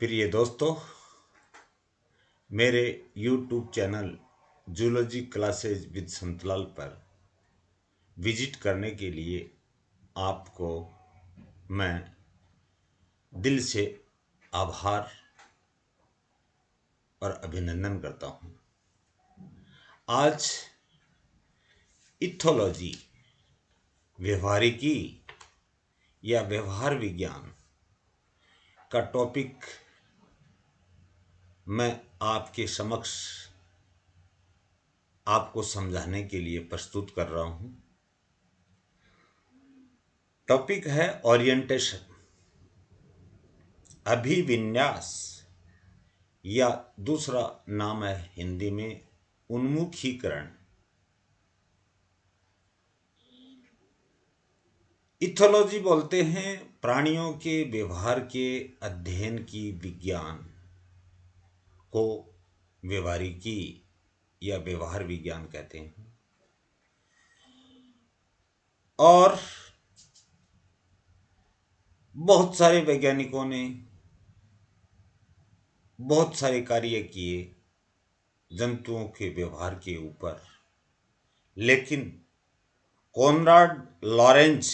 प्रिय दोस्तों, मेरे YouTube channel zoology classes with Santlal पर विजिट करने के लिए आपको मैं दिल से आभार और अभिनंदन करता हूँ। आज इथोलॉजी, व्यवहारिकी या व्यवहार विज्ञान का टॉपिक मैं आपके समक्ष आपको समझाने के लिए प्रस्तुत कर रहा हूँ। टॉपिक है ओरिएंटेशन, अभिविन्यास, या दूसरा नाम है हिंदी में उन्मुखीकरण। इथोलॉजी बोलते हैं प्राणियों के व्यवहार के अध्ययन की विज्ञान को व्यवहारिकी या व्यवहार विज्ञान कहते हैं। और बहुत सारे वैज्ञानिकों ने बहुत सारे कार्य किए जंतुओं के व्यवहार के ऊपर, लेकिन कॉनराड लॉरेंज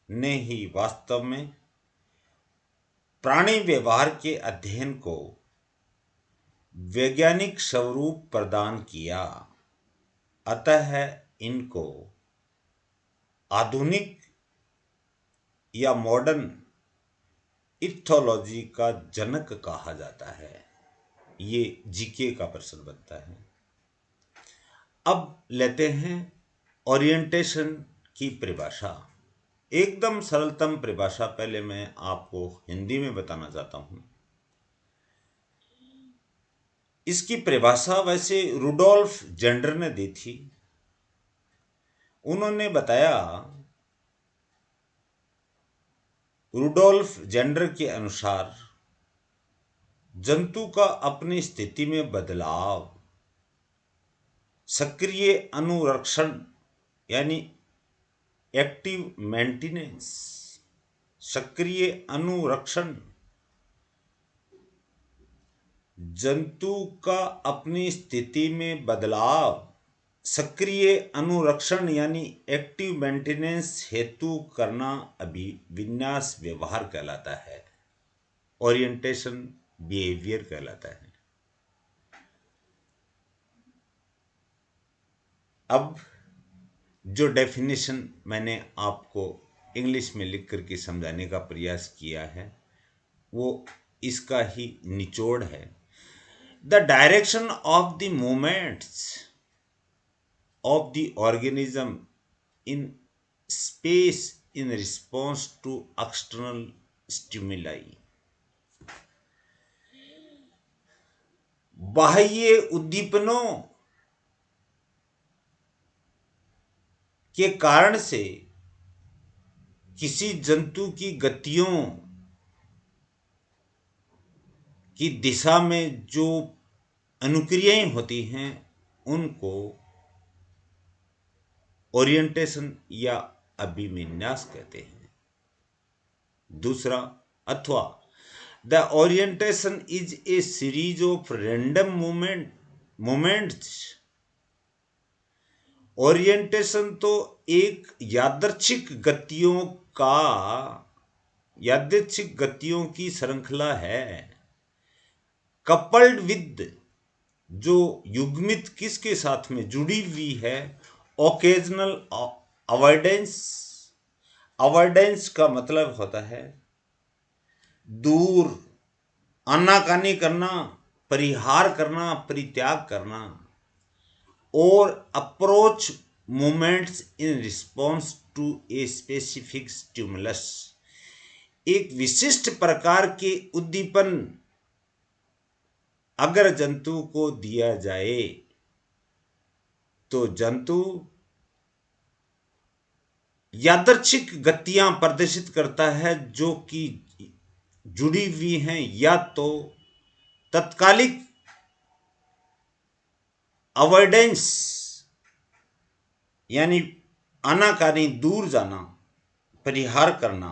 ने ही वास्तव में प्राणी व्यवहार के अध्ययन को वैज्ञानिक स्वरूप प्रदान किया। अतः इनको आधुनिक या मॉडर्न इथोलॉजी का जनक कहा जाता है। ये जीके का प्रश्न बनता है। अब लेते हैं ओरिएंटेशन की परिभाषा। एकदम सरलतम परिभाषा पहले मैं आपको हिंदी में बताना चाहता हूं। इसकी परिभाषा वैसे रुडोल्फ जेंडर ने दी थी। उन्होंने बताया, रुडोल्फ जेंडर के अनुसार जंतु का अपनी स्थिति में बदलाव सक्रिय अनुरक्षण यानी एक्टिव मेंटेनेंस, सक्रिय अनुरक्षण, जंतु का अपनी स्थिति में बदलाव सक्रिय अनुरक्षण यानी एक्टिव मेंटेनेंस हेतु करना अभिविन्यास व्यवहार कहलाता है। ओरिएंटेशन बिहेवियर कहलाता है। अब जो डेफिनेशन मैंने आपको इंग्लिश में लिख करके समझाने का प्रयास किया है वो इसका ही निचोड़ है। The direction of the movements of the organism in space in response to external stimuli। बाह्य उद्दीपनों के कारण से किसी जंतु की गतियों की दिशा में जो अनुक्रियाएं होती हैं उनको ओरिएंटेशन या अभिविन्यास कहते हैं। दूसरा, अथवा the orientation is a series of random movements. Orientation तो एक यादृच्छिक गतियों की श्रृंखला है। कपल्ड विद, जो युग्मित किसके साथ में जुड़ी हुई है, ओकेजनल अवॉइडेंस। अवॉइडेंस का मतलब होता है दूर, आनाकानी करना, परिहार करना, परित्याग करना। और approach movements in response to a specific stimulus, एक विशिष्ट प्रकार के उद्दीपन अगर जंतु को दिया जाए तो जंतु यादृच्छिक गतियां प्रदर्शित करता है जो कि जुड़ी हुई हैं या तो तत्कालिक अवॉइडेंस यानी आनाकानी दूर जाना, परिहार करना,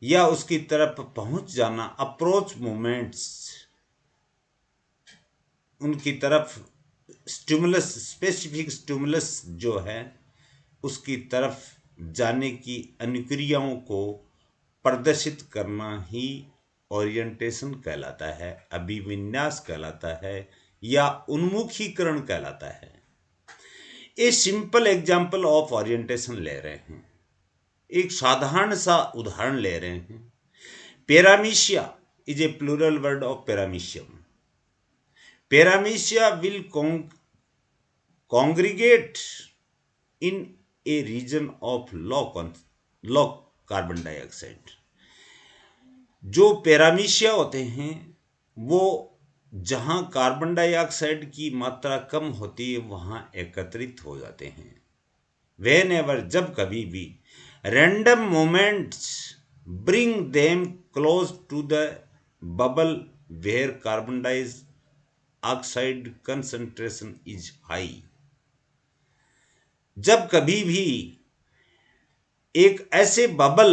या उसकी तरफ पहुंच जाना, अप्रोच मूवमेंट्स, उनकी तरफ स्टिमुलस, स्पेसिफिक स्टिमुलस जो है उसकी तरफ जाने की अनुक्रियाओं को प्रदर्शित करना ही ओरिएंटेशन कहलाता है, अभिविन्यास कहलाता है या उन्मुखीकरण कहलाता है। A simple example of orientation ले रहे हैं, एक साधारण सा उदाहरण ले रहे हैं। Paramecia is a plural word of paramecium. Paramecia will congregate in a region of low carbon dioxide। जो पैरामीशिया होते हैं वो जहां कार्बन डाइऑक्साइड की मात्रा कम होती है वहां एकत्रित हो जाते हैं। Whenever, जब कभी भी, random moments bring them close to the bubble where carbon dioxide concentration is high। जब कभी भी एक ऐसे बबल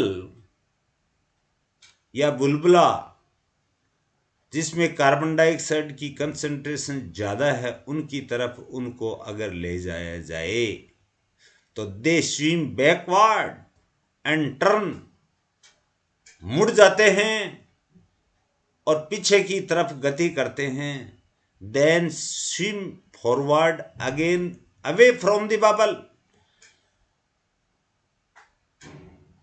या बुलबुला जिसमें कार्बन डाइऑक्साइड की कंसंट्रेशन ज्यादा है उनकी तरफ उनको अगर ले जाया जाए तो दे स्विम बैकवर्ड एंड टर्न, मुड़ जाते हैं और पीछे की तरफ गति करते हैं। Then swim forward again away from the bubble.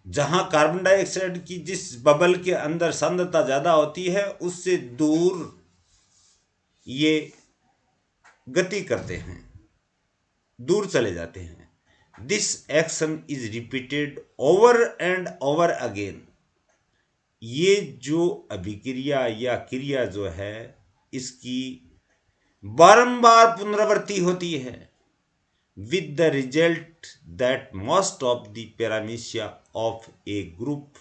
जहां कार्बन डाइऑक्साइड की जिस बबल के अंदर सांद्रता ज्यादा होती है उससे दूर ये गति करते हैं, दूर चले जाते हैं। This action is repeated over and over again. ये जो अभिक्रिया या क्रिया जो है इसकी बारंबार पुनरावृत्ति होती है, with the result that most of the paramecia of a group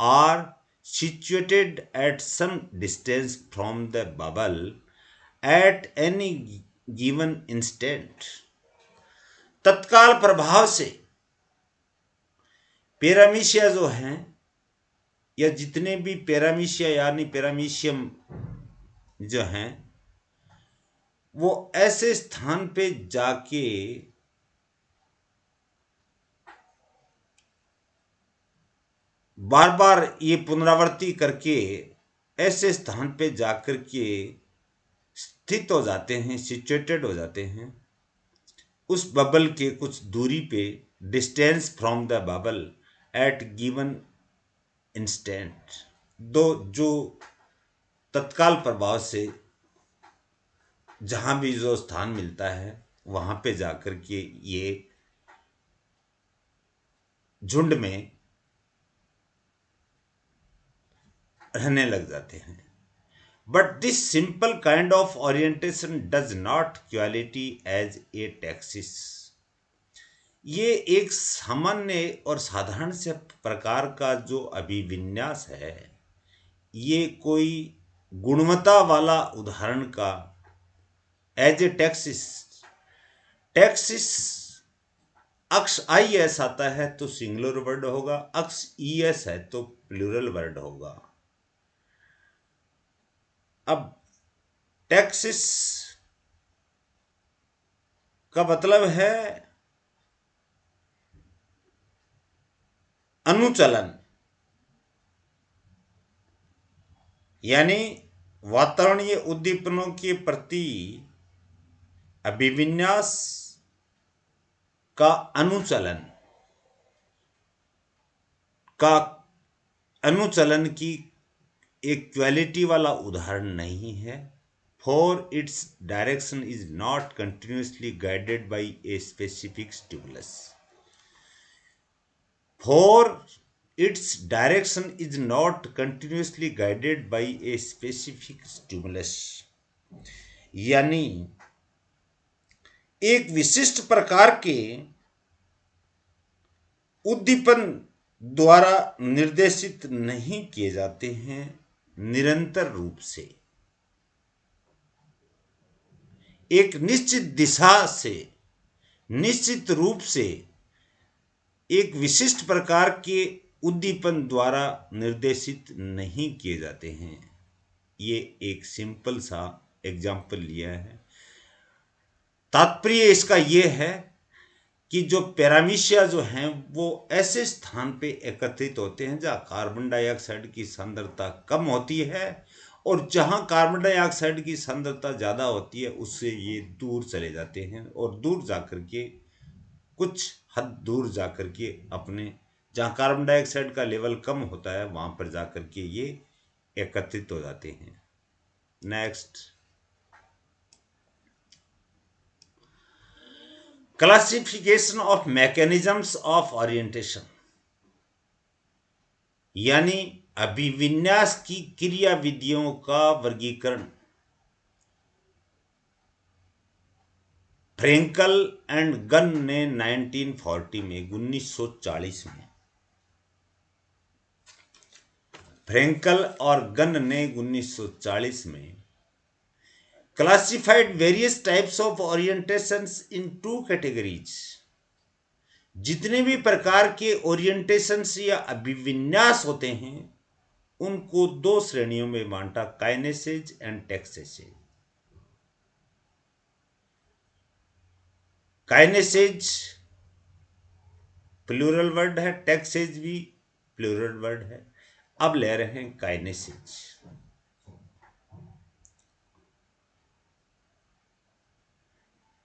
are situated at some distance from the bubble at any given instant। तत्काल प्रभाव से पैरामीशिया जो हैं या जितने भी पैरामीशिया यानी पैरामीशियम जो हैं वो ऐसे स्थान पे जाके बार बार ये पुनरावृत्ति करके ऐसे स्थान पे जाकर के स्थित हो जाते हैं, सिचुएटेड हो जाते हैं उस बबल के कुछ दूरी पे, distance from the bubble at given instant, दो जो तत्काल प्रभाव से जहां भी जो स्थान मिलता है वहां पे जाकर के ये झुंड में रहने लग जाते हैं। But this simple kind of orientation does not quality as a taxis. ये एक सामान्य और साधारण से प्रकार का जो अभिविन्यास है ये कोई गुणवत्ता वाला उदाहरण का as a taxis, taxis X I S आता है तो सिंगुलर वर्ड होगा, अक्स ई एस है तो प्लूरल वर्ड होगा। अब टैक्सिस का मतलब है अनुचलन, यानी वातावरणीय उद्दीपनों के प्रति अभिविन्यास का अनुचलन की एक क्वालिटी वाला उदाहरण नहीं है। For its direction is not continuously guided by A specific stimulus. For its direction is not continuously guided by a specific stimulus। यानी एक विशिष्ट प्रकार के उद्दीपन द्वारा निर्देशित नहीं किए जाते हैं निरंतर रूप से, एक निश्चित दिशा से निश्चित रूप से एक विशिष्ट प्रकार के उद्दीपन द्वारा निर्देशित नहीं किए जाते हैं। ये एक सिंपल सा एग्जाम्पल लिया है। तात्पर्य इसका ये है कि जो पैरामीशिया जो हैं वो ऐसे स्थान पे एकत्रित होते हैं जहाँ कार्बन डाइऑक्साइड की सांद्रता कम होती है, और जहाँ कार्बन डाइऑक्साइड की सांद्रता ज़्यादा होती है उससे ये दूर चले जाते हैं, और दूर जाकर के कुछ हद दूर जाकर के अपने जहाँ कार्बन डाइऑक्साइड का लेवल कम होता है वहाँ पर जाकर के ये एकत्रित हो जाते हैं। Next, classification of mechanisms of orientation, यानी अभिविन्यास की क्रिया विधियों का वर्गीकरण। फ्रेंकल एंड गन ने 1940 में 1940 में फ्रेंकल और गन ने 1940 में classified various types of orientations in two categories। जितने भी प्रकार के ओरिएंटेशंस या अभिविन्यास होते हैं उनको दो श्रेणियों में बांटा, kinesis and taxises. Kinesis plural word है, टेक्सेस भी प्लूरल वर्ड है। अब ले रहे हैं काइनेसिस।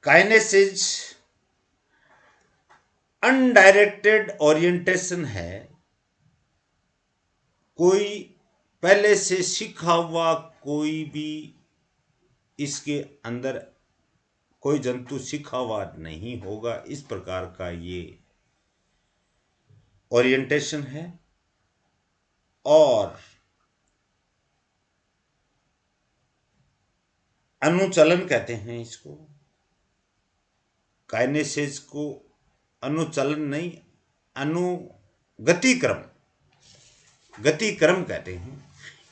काइनेसिस अनडायरेक्टेड ओरिएंटेशन है। कोई पहले से सीखा हुआ कोई भी इसके अंदर कोई जंतु सीखा हुआ नहीं होगा, इस प्रकार का ये ओरिएंटेशन है। और अनुचलन कहते हैं इसको। काइनेसिस को अनुचलन नहीं, गतिक्रम कहते हैं।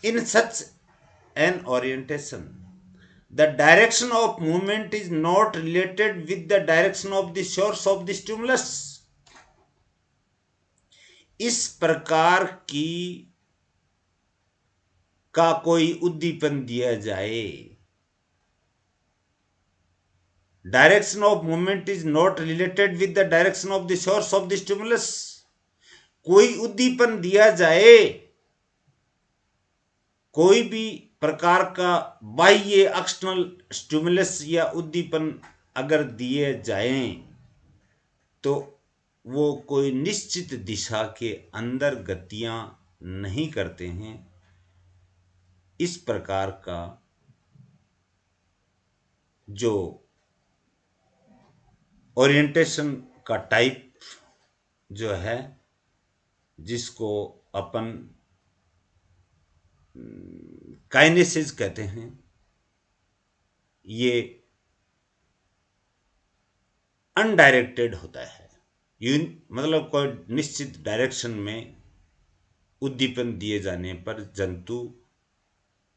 In such an orientation the direction of movement is not related with the direction of the source of the stimulus. इस प्रकार की का कोई उद्दीपन दिया जाए, direction of movement is not related with the direction of the source of the stimulus. कोई उद्दीपन दिया जाए, कोई भी प्रकार का बाह्य एक्सटर्नल स्टिमुलस या उद्दीपन अगर दिए जाएं तो वो कोई निश्चित दिशा के अंदर गतियां नहीं करते हैं। इस प्रकार का जो ओरिएंटेशन का टाइप जो है, जिसको अपन काइनेसिस कहते हैं, ये अनडायरेक्टेड होता है। मतलब कोई निश्चित डायरेक्शन में उद्दीपन दिए जाने पर जंतु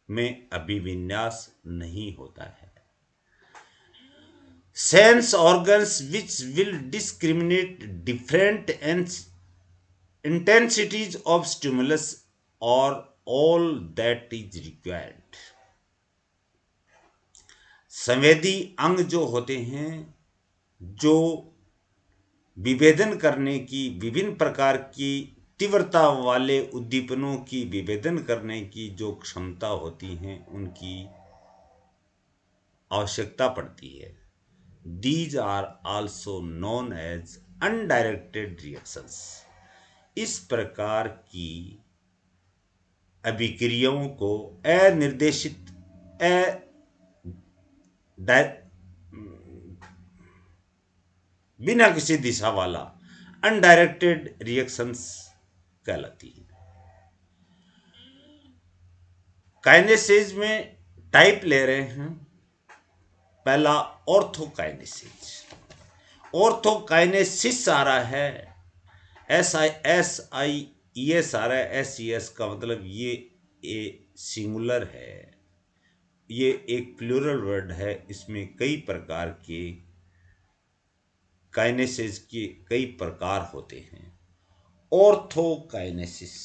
में अभिविन्यास नहीं होता है। Sense organs which will discriminate different intensities of stimulus और ऑल दैट इज रिक्वायर्ड। संवेदी अंग जो होते हैं, जो विभेदन करने की, विभिन्न प्रकार की तीव्रता वाले उद्दीपनों की विभेदन करने की जो क्षमता होती हैं, उनकी आवश्यकता पड़ती है। These are also known as undirected reactions। इस प्रकार की अभिक्रियाओं को अनिर्देशित बिना किसी दिशा वाला अनडायरेक्टेड रिएक्शंस कहलाती है। काइनेसिस में टाइप ले रहे हैं। पहला ऑर्थोकाइनेसिस। ऑर्थोकाइनेसिस आ रहा है, SIS आ रहा है। SES का मतलब ये सिंगुलर है, ये एक प्लूरल वर्ड है। इसमें कई प्रकार के काइनेसिस के कई प्रकार होते हैं। ऑर्थोकाइनेसिस।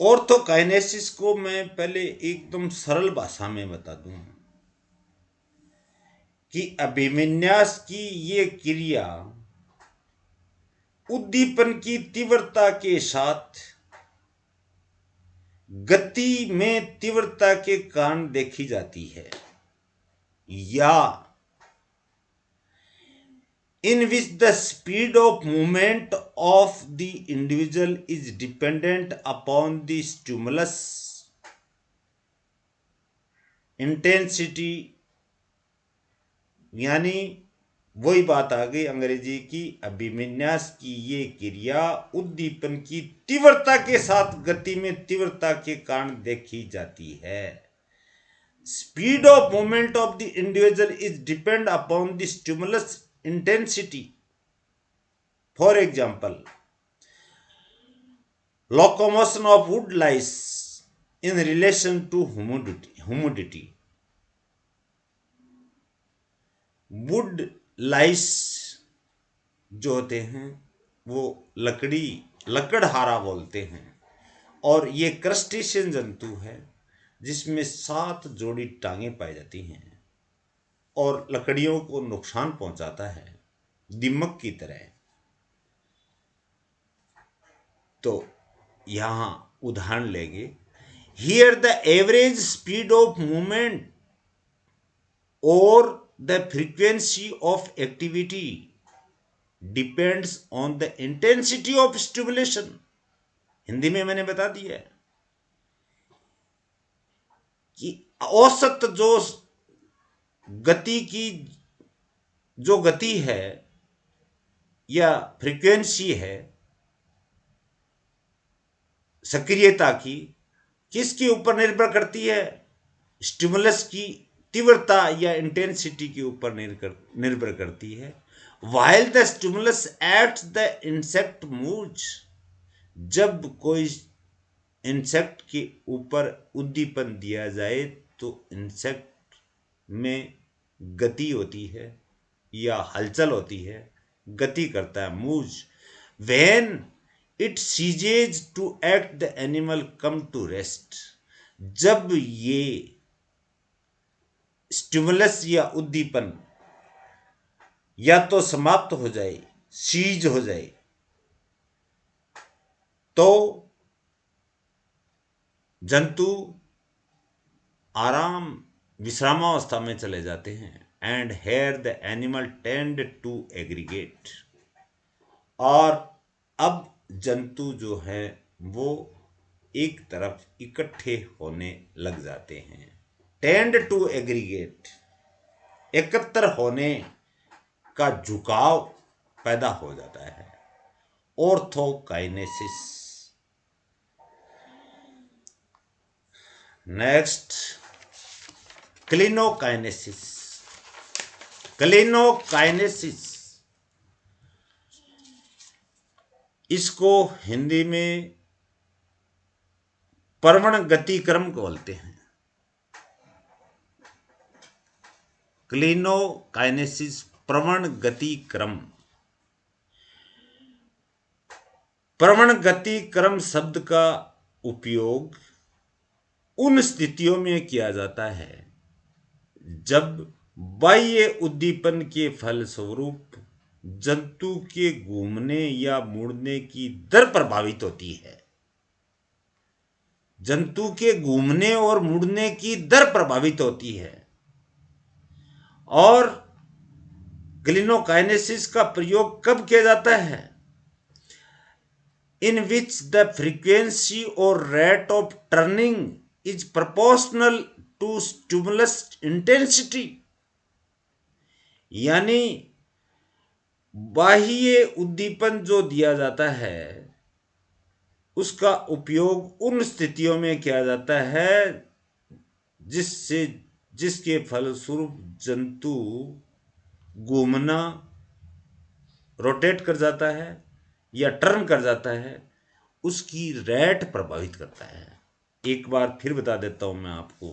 ऑर्थोकाइनेसिस को मैं पहले एकदम सरल भाषा में बता दूं कि अभिविन्यास की ये क्रिया उद्दीपन की तीव्रता के साथ गति में तीव्रता के कारण देखी जाती है, या in which the speed of movement of the individual is dependent upon the stimulus intensity। यानी वही बात आ गई अंग्रेजी की, अभिविन्यास की ये क्रिया उद्दीपन की तीव्रता के साथ गति में तीव्रता के कारण देखी जाती है। Speed of movement of the individual is depend upon the stimulus intensity। For example, locomotion of wood lies in relation to humidity। wood lice जो होते हैं वो लकड़हारा बोलते हैं, और ये क्रस्टेशियन जंतु है जिसमें 7 जोड़ी टांगें पाई जाती हैं और लकड़ियों को नुकसान पहुंचाता है दीमक की तरह। तो यहां उदाहरण लेंगे, here the average speed of movement और the frequency of activity depends on the intensity of stimulation. Hindi में मैंने बता दिया है कि औसत जो गति की जो गति है या फ्रीक्वेंसी है सक्रियता की, किसके ऊपर निर्भर करती है? स्टिमुलस की तीव्रता या इंटेंसिटी के ऊपर निर्भर करती है। While the stimulus acts the insect moves. जब कोई इंसेक्ट के ऊपर उद्दीपन दिया जाए तो इंसेक्ट में गति होती है या हलचल होती है, गति करता है, moves. When it ceases to act the animal come to rest. जब ये स्टिमुलस या उद्दीपन या तो समाप्त हो जाए, सीज हो जाए, तो जंतु आराम विश्रामावस्था में चले जाते हैं। And here the animal tend to aggregate. और अब जंतु जो है वो एक तरफ इकट्ठे होने लग जाते हैं। टेंड टू एग्रीगेट, एकत्र होने का झुकाव पैदा हो जाता है। ऑर्थोकाइनेसिस। नेक्स्ट, क्लिनोकाइनेसिस। क्लिनोकाइनेसिस, इसको हिंदी में प्रवण गतिक्रम बोलते हैं। क्लिनोकाइनेसिस, प्रवण गतिक्रम। प्रवण गतिक्रम शब्द का उपयोग उन स्थितियों में किया जाता है जब बाह्य उद्दीपन के फलस्वरूप जंतु के घूमने या मुड़ने की दर प्रभावित होती है। जंतु के घूमने और मुड़ने की दर प्रभावित होती है। और क्लिनोकाइनेसिस का प्रयोग कब किया जाता है? इन विच द फ्रीक्वेंसी और rate of turning is proportional to stimulus intensity. यानी बाह्य उद्दीपन जो दिया जाता है उसका उपयोग उन स्थितियों में किया जाता है जिसके फलस्वरूप जंतु घूमना, रोटेट कर जाता है या टर्न कर जाता है, उसकी रेट प्रभावित करता है। एक बार फिर बता देता हूं मैं आपको,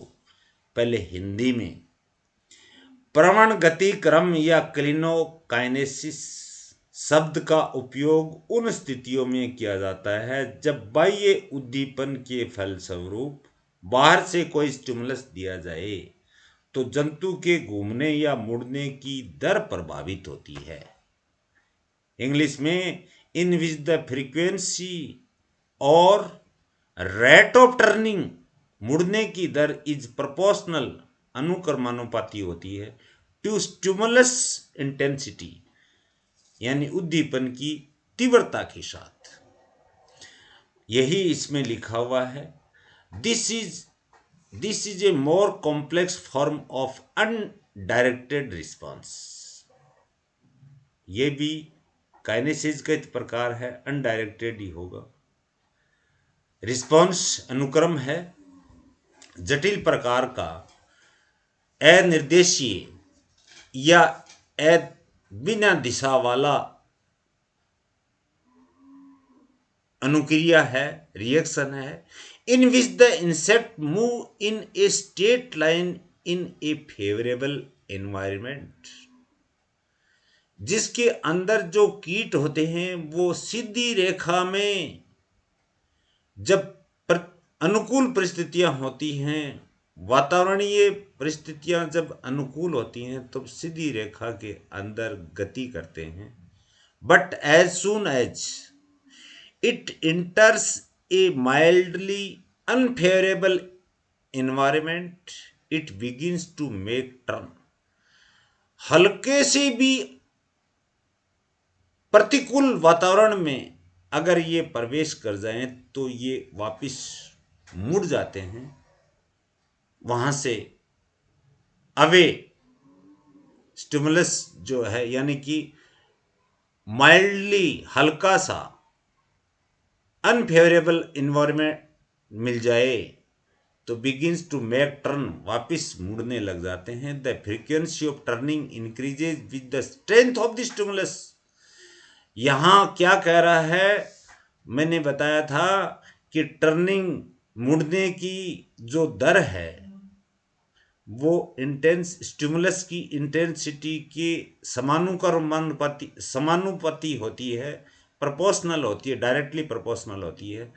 पहले हिंदी में। प्रवण गतिक्रम या क्लिनोकाइनेसिस शब्द का उपयोग उन स्थितियों में किया जाता है जब बाह्य उद्दीपन के फलस्वरूप बाहर से कोई स्टिमुलस दिया जाए तो जंतु के घूमने या मुड़ने की दर प्रभावित होती है। इंग्लिश में इन विच द फ्रीक्वेंसी और रेट ऑफ टर्निंग, मुड़ने की दर इज प्रोपोर्शनल, अनुक्रमानुपाती होती है, टू स्टिमुलस इंटेंसिटी, यानी उद्दीपन की तीव्रता के साथ। यही इसमें लिखा हुआ है। This is a more complex form of undirected response. ये भी काइनेसिस का एक प्रकार है, अनडायरेक्टेड ही होगा। रिस्पॉन्स अनुक्रम है जटिल प्रकार का अनिर्देशीय या बिना दिशा वाला अनुक्रिया है, रिएक्शन है, in which the insect move in a straight line in a favourable environment, जिसके अंदर जो कीट होते हैं वो सीधी रेखा में जब अनुकूल परिस्थितियां होती हैं, वातावरणीय परिस्थितियां जब अनुकूल होती हैं तो सीधी रेखा के अंदर गति करते हैं। But as soon as it enters a mildly unfavorable environment, it begins to make turn। हल्के से भी प्रतिकूल वातावरण में अगर ये प्रवेश कर जाएं तो ये वापस मुड़ जाते हैं, वहां से अवे स्टिमुलस जो है, यानी कि माइल्डली हल्का सा अनफेवरेबल इन्वायरमेंट मिल जाए तो बिगिंस टू मेक टर्न, वापिस मुड़ने लग जाते हैं। The frequency of turning increases with the strength of the stimulus. यहां क्या कह रहा है, मैंने बताया था कि टर्निंग, मुड़ने की जो दर है वो इंटेंस स्टिमुलस की इंटेंसिटी के समानुपाती होती है, प्रोपोर्शनल होती है, डायरेक्टली प्रोपोर्शनल होती है।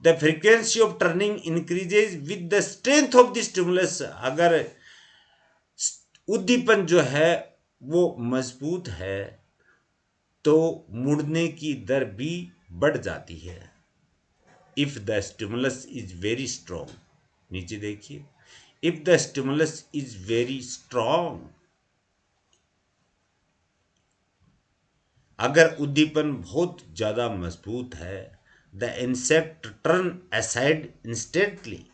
The frequency of turning increases with the strength of the stimulus. अगर उद्दीपन जो है वो मजबूत है तो मुड़ने की दर भी बढ़ जाती है। If the stimulus is very strong, नीचे देखिए, if the stimulus is very strong, अगर उद्दीपन बहुत ज्यादा मजबूत है, the insect turn aside instantly.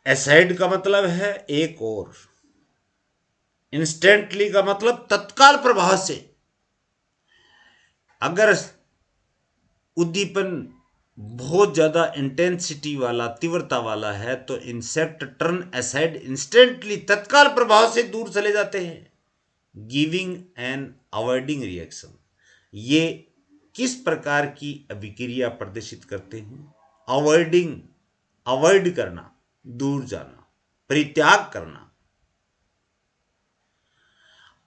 Aside का मतलब है एक और, इंस्टेंटली का मतलब तत्काल प्रभाव से। अगर उद्दीपन बहुत ज्यादा इंटेंसिटी वाला, तीव्रता वाला है तो इंसेक्ट टर्न असाइड इंस्टेंटली, तत्काल प्रभाव से दूर चले जाते हैं। गिविंग एंड अवॉइडिंग रिएक्शन, ये किस प्रकार की अभिक्रिया प्रदर्शित करते हैं? अवॉइडिंग, अवॉइड करना, दूर जाना, परित्याग करना।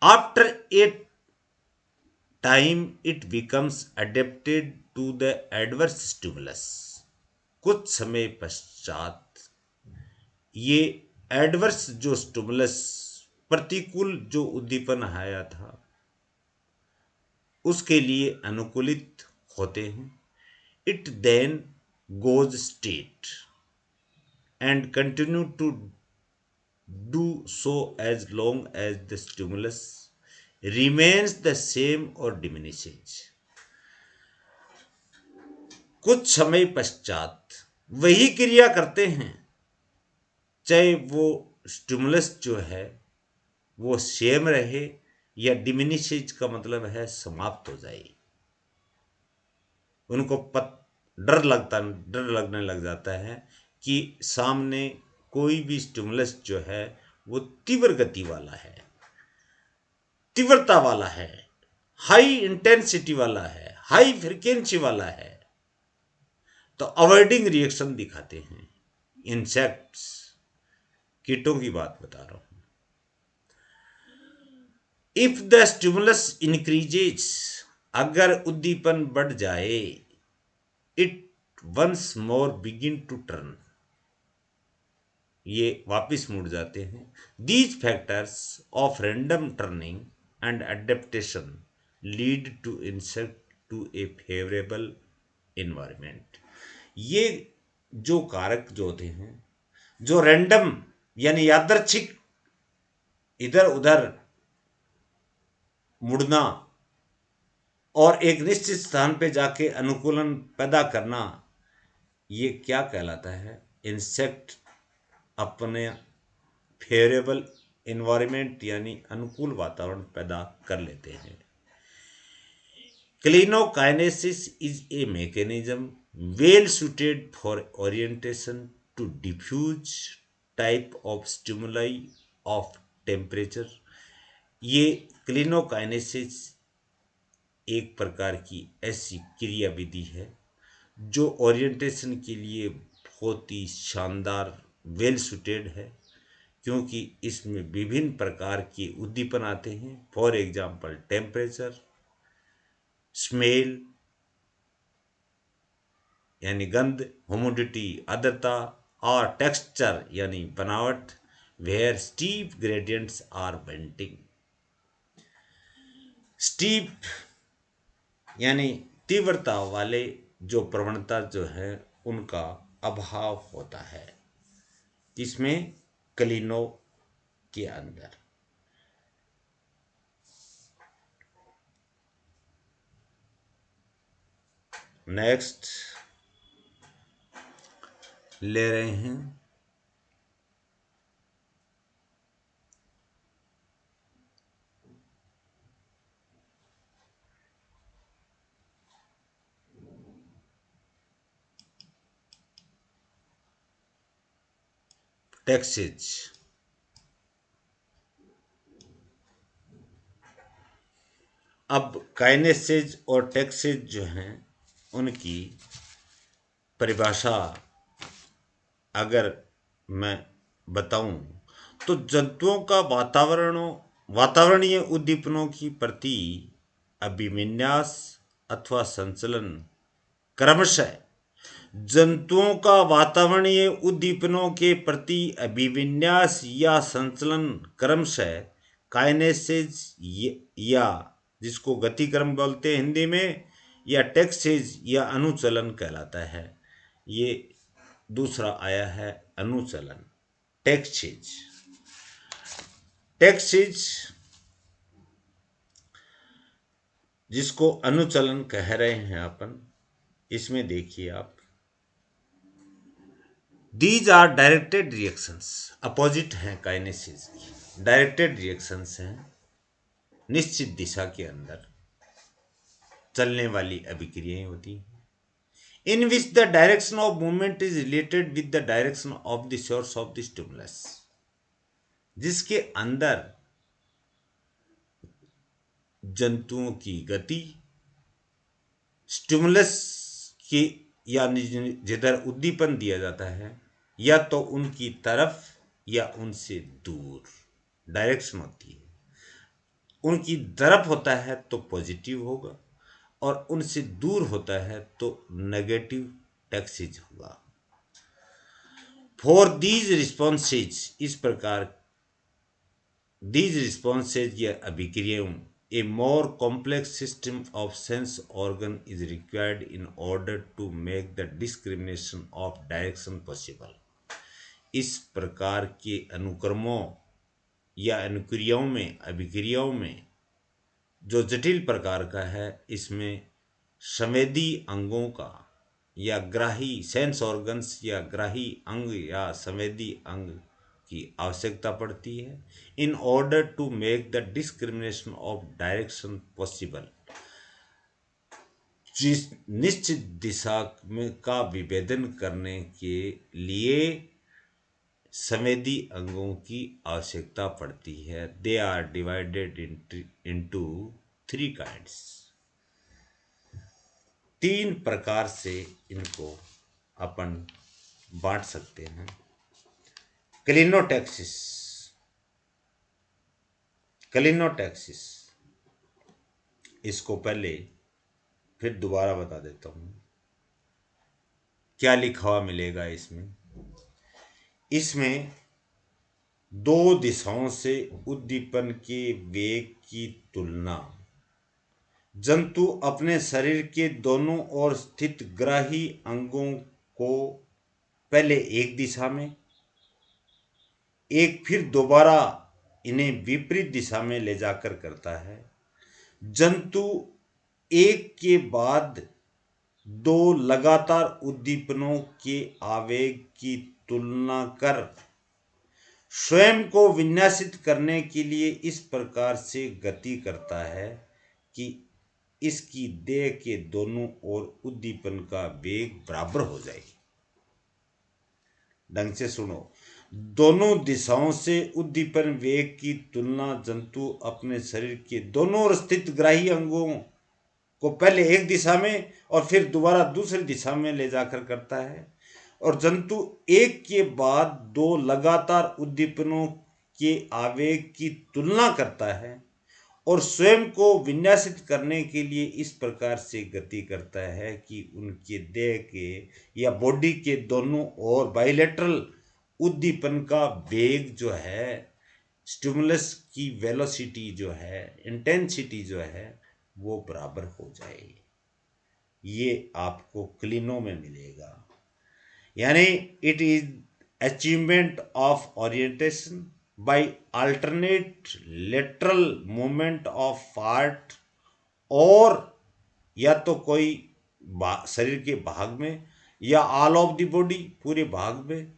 After a time it becomes adapted to the adverse stimulus. कुछ समय पश्चात ये एडवर्स जो स्टिमुलस, प्रतिकूल जो उद्दीपन आया था, उसके लिए अनुकूलित होते हैं। It then goes straight and continue to do so as long as the stimulus remains the same or diminishes। कुछ समय पश्चात वही क्रिया करते हैं, चाहे वो स्टिमुलस जो है वो सेम रहे या डिमिनिशेज का मतलब है समाप्त हो जाए। उनको डर लगने लग जाता है कि सामने कोई भी स्टिमुलस जो है वो तीव्र गति वाला है, तीव्रता वाला है, हाई इंटेंसिटी वाला है, हाई फ्रीक्वेंसी वाला है, तो अवॉइडिंग रिएक्शन दिखाते हैं। इंसेक्ट्स, कीटों की बात बता रहा हूं। इफ द स्टिमुलस इंक्रीजेज, अगर उद्दीपन बढ़ जाए, it once more begin to turn, ये वापिस मुड़ जाते हैं। These factors of random turning and adaptation lead to insect to a favourable environment. ये जो कारक जो होते हैं, जो रैंडम यानी यादृच्छिक इधर उधर मुड़ना और एक निश्चित स्थान पे जाके अनुकूलन पैदा करना, ये क्या कहलाता है? इंसेक्ट अपने फेवरेबल इन्वायरमेंट यानी अनुकूल वातावरण पैदा कर लेते हैं। Clinokinesis is a mechanism well suited for orientation to diffuse type of stimuli of temperature। ये क्लिनोकाइनेसिस एक प्रकार की ऐसी क्रिया विधि है जो ओरिएंटेशन के लिए बहुत ही शानदार वेल सुटेड है, क्योंकि इसमें विभिन्न प्रकार के उद्दीपन आते हैं। फॉर एग्जाम्पल टेम्परेचर, स्मेल यानी गंध, ह्यूमिडिटी आर्द्रता, और टेक्सचर यानी बनावट, where steep gradients are bending. Steep यानी तीव्रता वाले जो प्रवणता जो है उनका अभाव होता है इसमें क्लिनो के अंदर। नेक्स्ट ले रहे हैं टैक्सेज। अब काइनेसेज और टैक्सेज जो हैं उनकी परिभाषा अगर मैं बताऊं तो जंतुओं का वातावरणीय उद्दीपनों की प्रति अभिविन्यास अथवा संचलन क्रमशः जंतुओं का वातावरणीय उद्दीपनों के प्रति अभिविन्यास या संचलन क्रमशः काइनेसेज या जिसको गतिक्रम बोलते हैं हिंदी में, या टैक्सेज या अनुचलन कहलाता है। ये दूसरा आया है अनुचलन, टैक्सेज। टैक्सेज जिसको अनुचलन कह रहे हैं अपन, इसमें देखिए आप, these are directed reactions, opposite हैं काइनेसिस की। डायरेक्टेड रिएक्शंस हैं, निश्चित दिशा के अंदर चलने वाली अभिक्रियाएं होती हैं। In which the direction of movement is related with the direction of the source of the stimulus, जिसके अंदर जंतुओं की गति स्टिमुलस की यानी जिधर उद्दीपन दिया जाता है या तो उनकी तरफ या उनसे दूर डायरेक्शन होती है। उनकी तरफ होता है तो पॉजिटिव होगा और उनसे दूर होता है तो नेगेटिव टैक्सेज होगा। फॉर दीज रिस्पॉन्सेज, इस प्रकार दीज रिस्पॉन्सेज या अभिक्रियाओं, a more complex system of sense organ is required in order to make the discrimination of direction possible। इस प्रकार के अनुक्रमों या अनुक्रियाओं में, अभिक्रियाओं में जो जटिल प्रकार का है, इसमें संवेदी अंगों का या ग्राही सेंस ऑर्गन्स या ग्राही अंग या संवेदी अंग की आवश्यकता पड़ती है। In order to make the discrimination of direction possible, जिस निश्चित दिशा में का विभेदन करने के लिए संवेदी अंगों की आवश्यकता पड़ती है। They are divided into 3 kinds, 3 प्रकार से इनको अपन बांट सकते हैं। क्लिनोटैक्सिस, क्लिनोटैक्सिस, इसको पहले फिर दोबारा बता देता हूं क्या लिखा हुआ मिलेगा इसमें। इसमें दो दिशाओं से उद्दीपन के वेग की तुलना, जंतु अपने शरीर के दोनों ओर स्थित ग्राही अंगों को पहले एक दिशा में, एक फिर दोबारा इन्हें विपरीत दिशा में ले जाकर करता है। जंतु एक के बाद दो लगातार उद्दीपनों के आवेग की तुलना कर स्वयं को विन्यासित करने के लिए इस प्रकार से गति करता है कि इसकी देह के दोनों ओर उद्दीपन का वेग बराबर हो जाए। ढंग से सुनो। दोनों दिशाओं से उद्दीपन वेग की तुलना जंतु अपने शरीर के दोनों ओर स्थित ग्राही अंगों को पहले एक दिशा में और फिर दोबारा दूसरी दिशा में ले जाकर करता है। और जंतु एक के बाद दो लगातार उद्दीपनों के आवेग की तुलना करता है और स्वयं को विन्यासित करने के लिए इस प्रकार से गति करता है कि उनके देह के या बॉडी के दोनों ओर बाइलेटरल उद्दीपन का वेग जो है, स्टिमुलस की वेलोसिटी जो है, इंटेंसिटी जो है, वो बराबर हो जाए। ये आपको क्लिनो में मिलेगा। यानी it is achievement of orientation by alternate lateral movement of part, और या तो कोई शरीर के भाग में या ऑल ऑफ द बॉडी, पूरे भाग में,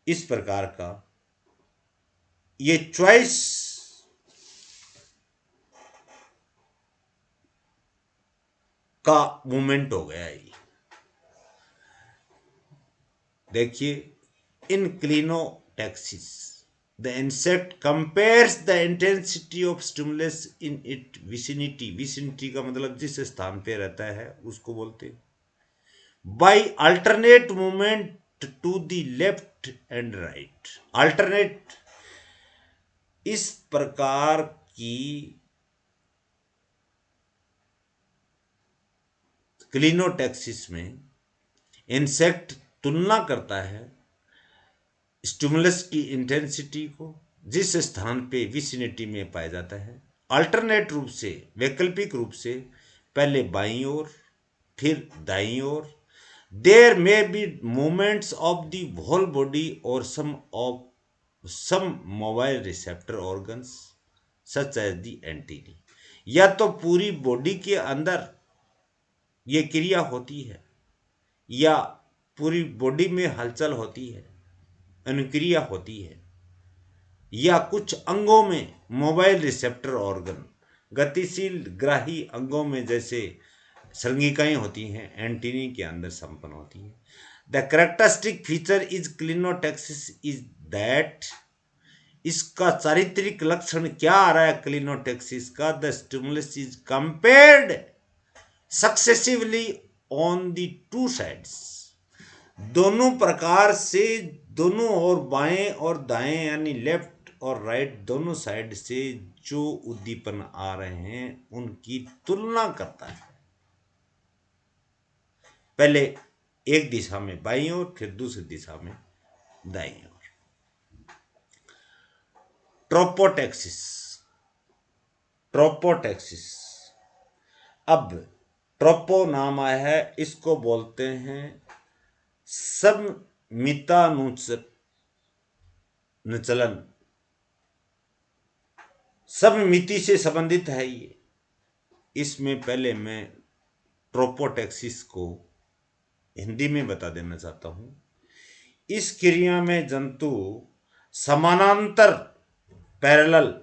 इस प्रकार का ये चॉइस का मूवमेंट हो गया। ये देखिए, in clinotaxis the insect compares the intensity of stimulus in it vicinity. Vicinity का मतलब जिस स्थान पे रहता है उसको बोलते हैं। By alternate movement to the left and right. Alternate, इस प्रकार की क्लिनोटैक्सिस में इंसेक्ट तुलना करता है स्टिमुलस की इंटेंसिटी को जिस स्थान पे विसिनिटी में पाया जाता है। अल्टरनेट रूप से, वैकल्पिक रूप से, पहले बाईं ओर फिर दाईं ओर। There may be movements of the whole body और some mobile receptor organs such as the antennae. या तो पूरी बॉडी के अंदर ये क्रिया होती है या पूरी बॉडी में हलचल होती है, अनुक्रिया होती है, या कुछ अंगों में मोबाइल रिसेप्टर ऑर्गन, गतिशील ग्राही अंगों में जैसे संगिकाएं होती हैं, एंटीनी के अंदर संपन्न होती है। The characteristic feature is clinotaxis is that, इसका चारित्रिक लक्षण क्या आ रहा है क्लिनोटैक्सिस का? The stimulus is compared successively on the two sides. दोनों प्रकार से, दोनों और बाएं और दाएं यानी लेफ्ट और राइट दोनों साइड से जो उद्दीपन आ रहे हैं उनकी तुलना करता है। पहले एक दिशा में बाईं ओर, फिर दूसरी दिशा में दाईं ओर। ट्रोपोटैक्सिस। ट्रोपोटैक्सिस, अब ट्रोपो नाम आया है, इसको बोलते हैं सममितानुचलन। सममिति से संबंधित है ये। इसमें पहले मैं ट्रोपोटैक्सिस को हिंदी में बता देना चाहता हूं। इस क्रिया में जंतु समानांतर पैरेलल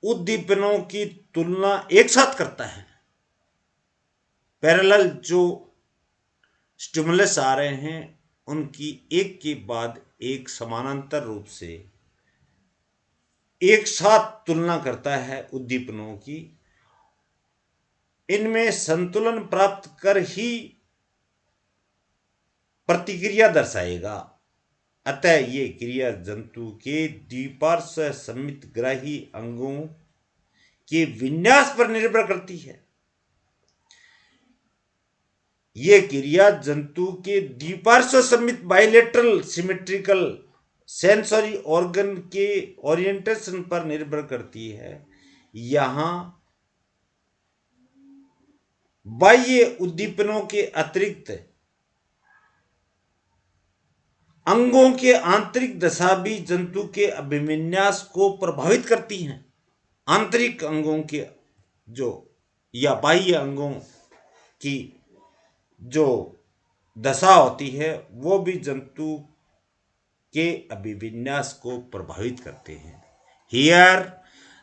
उद्दीपनों की तुलना एक साथ करता है। पैरेलल जो स्टिमुलस आ रहे हैं उनकी एक के बाद एक समानांतर रूप से एक साथ तुलना करता है उद्दीपनों की। इनमें संतुलन प्राप्त कर ही प्रतिक्रिया दर्शाएगा। अतः ये क्रिया जंतु के द्विपार्श्व सममितग्राही अंगों के विन्यास पर निर्भर करती है। ये क्रिया जंतु के द्विपार्श्व सममित बाइलेटरल सिमेट्रिकल सेंसरी ऑर्गन के ओरिएंटेशन पर निर्भर करती है। यहां बाह्य उद्दीपनों के अतिरिक्त अंगों के आंतरिक दशा भी जंतु के अभिविन्यास को प्रभावित करती हैं। आंतरिक अंगों के जो या बाह्य अंगों की जो दशा होती है वो भी जंतु के अभिविन्यास को प्रभावित करते हैं। Here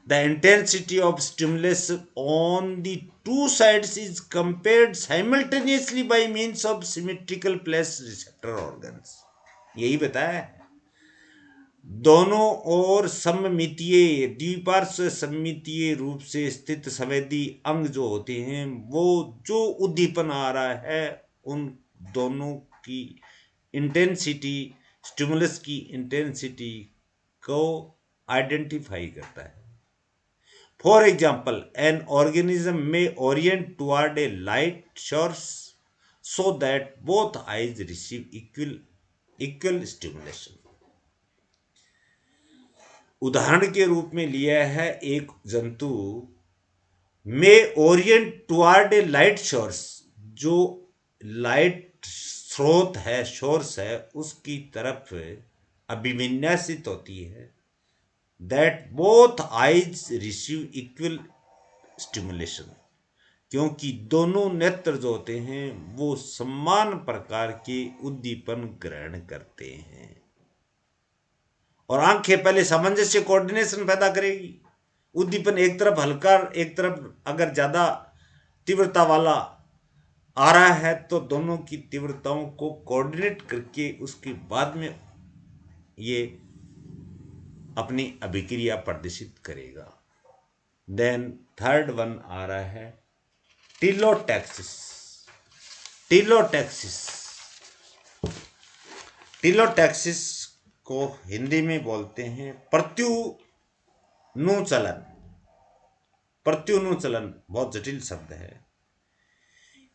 the intensity of stimulus on the two sides is compared simultaneously by means of symmetrical place receptor organs. यही बताया है, दोनों ओर सममितीय द्विपार्श्व सममितीय रूप से स्थित संवेदी अंग जो होते हैं वो जो उद्दीपन आ रहा है उन दोनों की इंटेंसिटी, स्टिमुलस की इंटेंसिटी को आइडेंटिफाई करता है। फॉर एग्जाम्पल एन ऑर्गेनिज्म में Orient toward A light source so that both eyes receive equal stimulation. उदाहरण के रूप में लिया है, एक जंतु में ओरिएंट टुवर्ड ए लाइट सोर्स, जो लाइट स्रोत है, सोर्स है, उसकी तरफ अभिविन्यासित होती है, that both eyes receive equal stimulation, क्योंकि दोनों नेत्र जो होते हैं वो समान प्रकार के उद्दीपन ग्रहण करते हैं। और आंखें पहले सामंजस्य कोऑर्डिनेशन पैदा करेगी। उद्दीपन एक तरफ हल्का, एक तरफ अगर ज्यादा तीव्रता वाला आ रहा है तो दोनों की तीव्रताओं को कोऑर्डिनेट करके उसके बाद में ये अपनी अभिक्रिया प्रदर्शित करेगा। देन थर्ड वन आ रहा है टीलोटैक्सिस। टीलोटैक्सिस को हिंदी में बोलते हैं प्रत्युनुचलन। प्रत्युनुचलन बहुत जटिल शब्द है।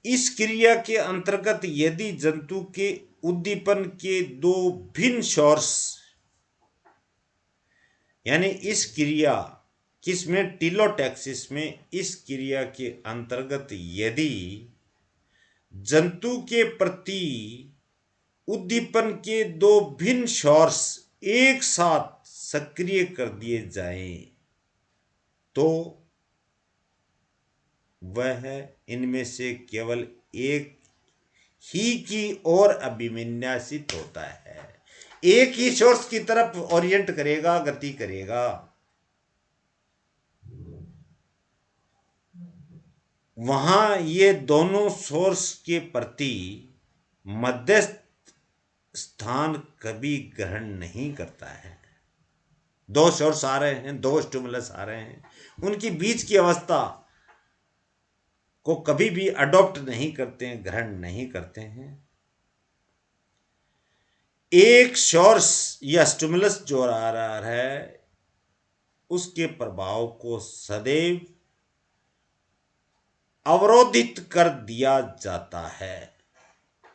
इस क्रिया के अंतर्गत यदि जंतु के उद्दीपन के दो भिन्न सोर्स, यानी इस क्रिया किसमें, टीलोटैक्सिस में, इस क्रिया के अंतर्गत यदि जंतु के प्रति उद्दीपन के दो भिन्न सोर्स एक साथ सक्रिय कर दिए जाएं तो वह इनमें से केवल एक ही की ओर अभिविन्यासित होता है, एक ही सोर्स की तरफ ओरिएंट करेगा, गति करेगा। वहां ये दोनों सोर्स के प्रति मध्यस्थ स्थान कभी ग्रहण नहीं करता है। दो सोर्स आ रहे हैं, दो स्टिमुलस आ रहे हैं, उनकी बीच की अवस्था को कभी भी अडॉप्ट नहीं करते हैं, ग्रहण नहीं करते हैं। एक सोर्स या स्टिमुलस जो आ रहा है उसके प्रभाव को सदैव अवरोधित कर दिया जाता है,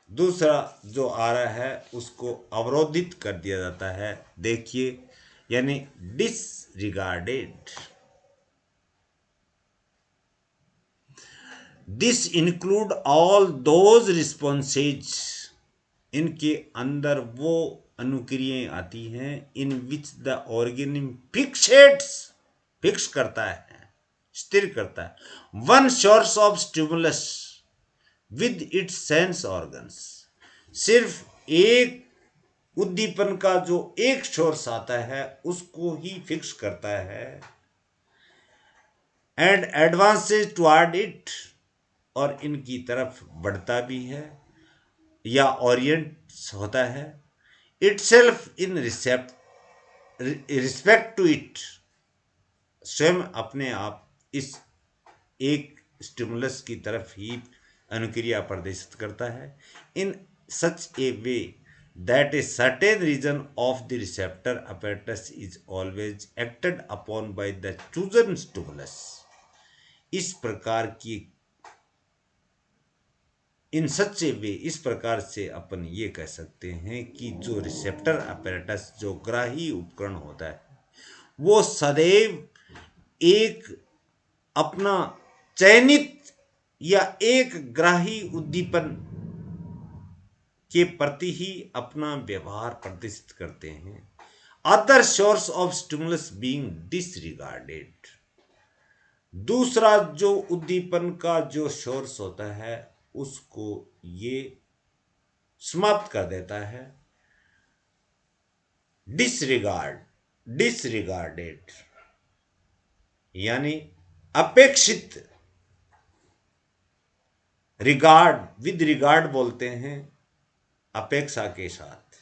दूसरा जो आ रहा है उसको अवरोधित कर दिया जाता है। देखिए, यानी disregarded. This include all those responses, इनके अंदर वो अनुक्रियाएं आती हैं in which the organism fix करता है, स्थिर करता है one source of stimulus with its sense organs. सिर्फ एक उद्दीपन का जो एक सोर्स आता है उसको ही फिक्स करता है, एंड एडवांसेस टुवर्ड इट, और इनकी तरफ बढ़ता भी है या ओरिएंट होता है, itself in respect to it, स्वयं अपने आप इस एक स्टिमुलस की तरफ ही अनुक्रिया प्रदर्शित करता है। इन सच ए वे that a certain region of the receptor apparatus is always acted upon by the chosen stimulus. इस प्रकार की इन सच वे इस प्रकार से अपन ये कह सकते हैं कि जो रिसेप्टर अपैरेटस जो ग्राही उपकरण होता है वो सदैव एक अपना चयनित या एक ग्राही उद्दीपन के प्रति ही अपना व्यवहार प्रदर्शित करते हैं, other source of stimulus being disregarded. दूसरा जो उद्दीपन का जो सोर्स होता है उसको ये समाप्त कर देता है, डिसरिगार्डेड यानी अपेक्षित, विद रिगार्ड बोलते हैं, अपेक्षा के साथ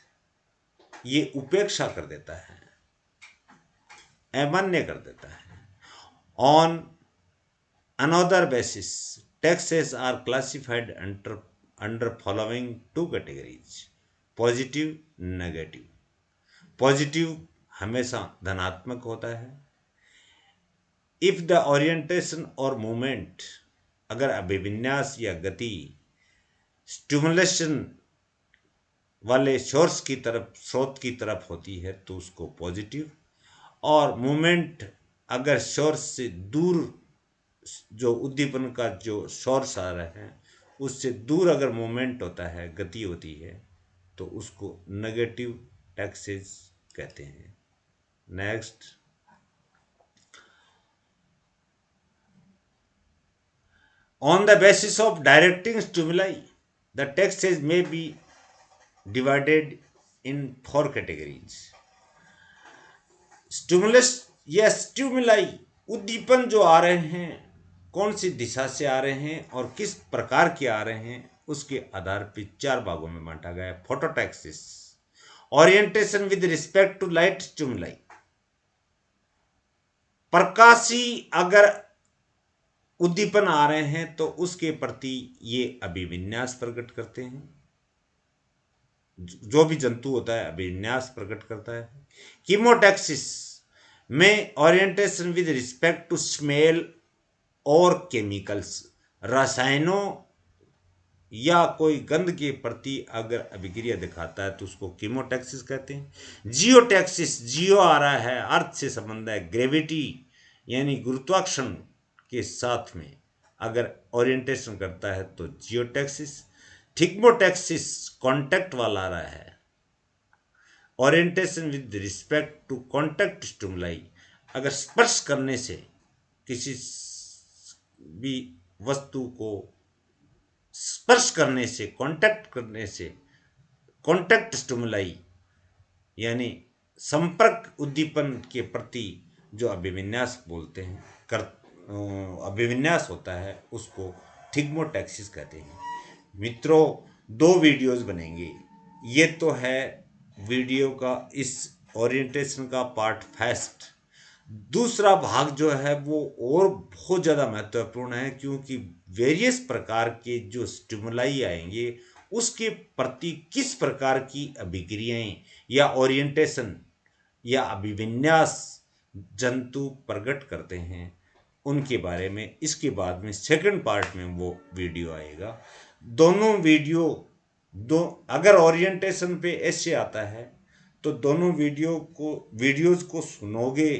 ये उपेक्षा कर देता है, अमान्य कर देता है। On another basis taxes are classified under following two categories: positive, negative. Positive हमेशा धनात्मक होता है। इफ द ओरिएंटेशन और मूवमेंट, अगर अभिविन्यास या गति स्टिमुलेशन वाले सोर्स की तरफ, स्रोत की तरफ होती है तो उसको पॉजिटिव, और मूवमेंट अगर सोर्स से दूर, जो उद्दीपन का जो सोर्स आ रहा है उससे दूर अगर मूवमेंट होता है, गति होती है, तो उसको नेगेटिव टैक्सेस कहते हैं। Next, on the basis of directing stimuli the taxes may be divided in 4 categories. Stimulus या स्टिमुलाई, उद्दीपन जो आ रहे हैं कौन सी दिशा से आ रहे हैं और किस प्रकार के आ रहे हैं उसके आधार पर 4 भागों में बांटा गया है। Phototaxis, orientation with respect to light stimuli, प्रकाशी अगर उद्दीपन आ रहे हैं तो उसके प्रति ये अभिविन्यास प्रकट करते हैं, जो भी जंतु होता है अभिविन्यास प्रकट करता है। कीमोटैक्सिस में orientation with respect to smell और केमिकल्स, रसायनों या कोई गंध के प्रति अगर अभिक्रिया दिखाता है तो उसको कीमोटैक्सिस कहते हैं। जियोटैक्सिस, जियो आ रहा है, अर्थ से संबंध है, ग्रेविटी यानी गुरुत्वाकर्षण के साथ में अगर ओरिएंटेशन करता है तो जियोटैक्सिस। थिग्मोटैक्सिस कांटेक्ट वाला आ रहा है, orientation with respect to contact stimuli, अगर स्पर्श करने से किसी भी वस्तु को स्पर्श करने से, कांटेक्ट करने से, कांटेक्ट स्टिमुलाई यानी संपर्क उद्दीपन के प्रति जो अभिविन्यास बोलते हैं, अभिविन्यास होता है, उसको थिग्मोटैक्सिस कहते हैं। मित्रों, 2 वीडियोस बनेंगे। ये तो है वीडियो का इस ओरिएंटेशन का पार्ट फर्स्ट। दूसरा भाग जो है वो और बहुत ज़्यादा महत्वपूर्ण है, क्योंकि वेरियस प्रकार के जो स्टिमुलाई आएंगे उसके प्रति किस प्रकार की अभिक्रियाएं या ओरिएंटेशन या अभिविन्यास जंतु प्रकट करते हैं उनके बारे में इसके बाद में सेकंड पार्ट में वो वीडियो आएगा। दोनों वीडियो अगर ओरिएंटेशन पे ऐसे आता है तो दोनों वीडियोज को सुनोगे,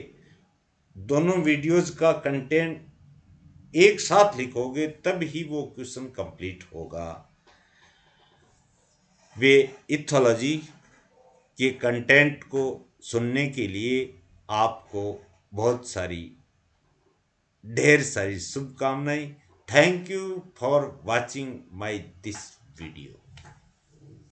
दोनों वीडियोज का कंटेंट एक साथ लिखोगे तब ही वो क्वेश्चन कंप्लीट होगा। वे इथोलॉजी के कंटेंट को सुनने के लिए आपको ढेर सारी शुभकामनाएं। Thank you for watching my this video.